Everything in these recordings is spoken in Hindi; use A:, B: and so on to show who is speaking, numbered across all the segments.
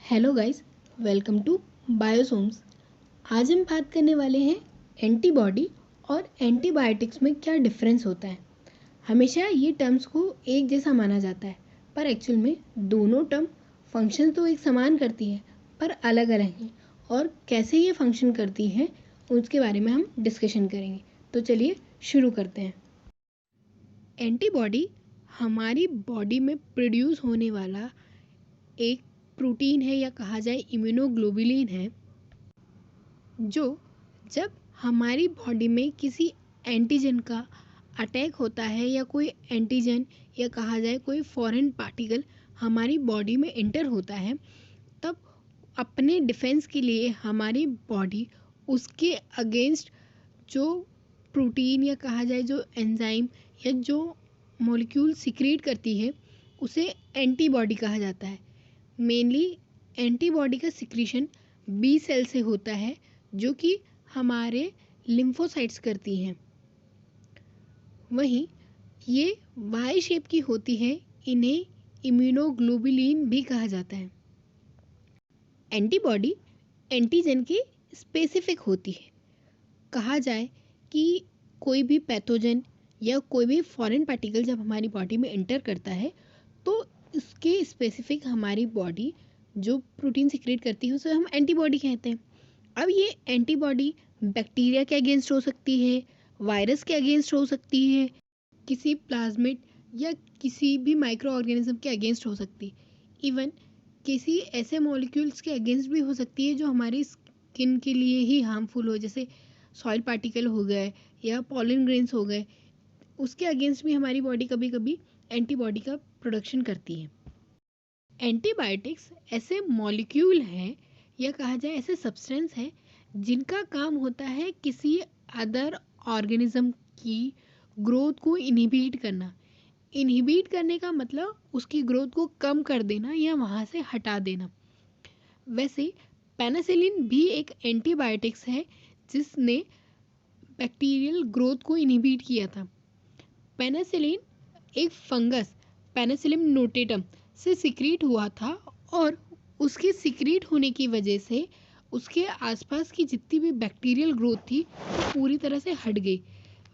A: हेलो गाइस, वेलकम टू बायोसोम्स। आज हम बात करने वाले हैं एंटीबॉडी और एंटीबायोटिक्स में क्या डिफरेंस होता है। हमेशा ये टर्म्स को एक जैसा माना जाता है, पर एक्चुअल में दोनों टर्म फंक्शन तो एक समान करती है पर अलग अलग हैं, और कैसे ये फंक्शन करती हैं उसके बारे में हम डिस्कशन करेंगे। तो चलिए शुरू करते हैं। एंटीबॉडी हमारी बॉडी में प्रोड्यूस होने वाला एक प्रोटीन है या कहा जाए इम्यूनोग्लोबुलिन है, जो जब हमारी बॉडी में किसी एंटीजन का अटैक होता है या कोई एंटीजन या कहा जाए कोई फॉरेन पार्टिकल हमारी बॉडी में एंटर होता है, तब अपने डिफेंस के लिए हमारी बॉडी उसके अगेंस्ट जो प्रोटीन या कहा जाए जो एंजाइम या जो मॉलिक्यूल सिक्रेट करती है उसे एंटीबॉडी कहा जाता है। मेनली एंटीबॉडी का सिक्रीशन बी सेल से होता है, जो कि हमारे लिम्फोसाइट्स करती हैं। वहीं ये वाई शेप की होती है, इन्हें इम्यूनोग्लोबुलिन भी कहा जाता है। एंटीबॉडी एंटीजन की स्पेसिफिक होती है। कहा जाए कि कोई भी पैथोजन या कोई भी फॉरेन पार्टिकल जब हमारी बॉडी में एंटर करता है तो इसके स्पेसिफिक हमारी बॉडी जो प्रोटीन सिक्रेट करती है उसे हम एंटीबॉडी कहते हैं। अब ये एंटीबॉडी बैक्टीरिया के अगेंस्ट हो सकती है, वायरस के अगेंस्ट हो सकती है, किसी प्लाज्मिड या किसी भी माइक्रो ऑर्गेनिज्म के अगेंस्ट हो सकती है। इवन किसी ऐसे मॉलिक्यूल्स के अगेंस्ट भी हो सकती है जो हमारी स्किन के लिए ही हार्मफुल हो, जैसे सॉइल पार्टिकल हो गए या पॉलन ग्रेन्स हो गए। उसके अगेंस्ट भी हमारी बॉडी कभी कभी एंटीबॉडी का प्रोडक्शन करती है। एंटीबायोटिक्स ऐसे मॉलिक्यूल हैं या कहा जाए ऐसे सब्सटेंस है जिनका काम होता है किसी अदर ऑर्गेनिज्म की ग्रोथ को इनहिबिट करना। इनहिबिट करने का मतलब उसकी ग्रोथ को कम कर देना या वहाँ से हटा देना। वैसे पेनिसिलिन भी एक एंटीबायोटिक्स है जिसने बैक्टीरियल ग्रोथ को इनहिबिट किया था। पेनिसिलिन एक फंगस पेनिसिलियम नोटेटम से सिक्रीट हुआ था, और उसके सिक्रीट होने की वजह से उसके आसपास की जितनी भी बैक्टीरियल ग्रोथ थी वो पूरी तरह से हट गई।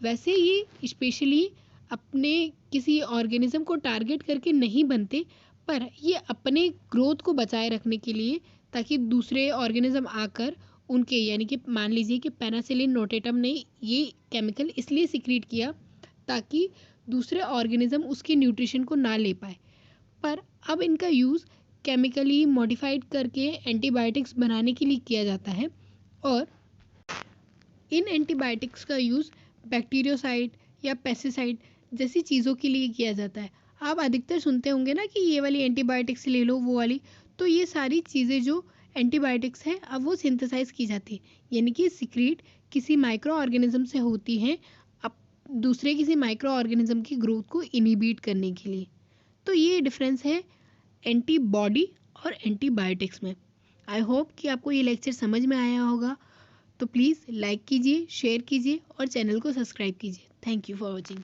A: वैसे ये स्पेशली अपने किसी ऑर्गेनिज्म को टारगेट करके नहीं बनते, पर ये अपने ग्रोथ को बचाए रखने के लिए, ताकि दूसरे ऑर्गेनिज्म आकर उनके, यानी कि मान लीजिए कि पेनिसिलिन नोटेटम ने ये केमिकल इसलिए सिक्रीट किया ताकि दूसरे ऑर्गेनिज्म उसके न्यूट्रिशन को ना ले पाए। पर अब इनका यूज़ केमिकली मॉडिफाइड करके एंटीबायोटिक्स बनाने के लिए किया जाता है, और इन एंटीबायोटिक्स का यूज़ बैक्टीरियोसाइड या पेस्टिसाइड जैसी चीज़ों के लिए किया जाता है। आप अधिकतर सुनते होंगे ना कि ये वाली एंटीबायोटिक्स ले लो, वो वाली। तो ये सारी चीज़ें जो एंटीबायोटिक्स हैं अब वो सिंथेसाइज की जाती है, यानी कि सिक्रीट किसी माइक्रो ऑर्गेनिज्म से होती हैं अब दूसरे किसी माइक्रो ऑर्गेनिज्म की ग्रोथ को इनहिबिट करने के लिए। तो ये डिफरेंस है एंटीबॉडी और एंटीबायोटिक्स में। आई होप कि आपको ये लेक्चर समझ में आया होगा। तो प्लीज़ लाइक कीजिए, शेयर कीजिए और चैनल को सब्सक्राइब कीजिए। Thank you for watching.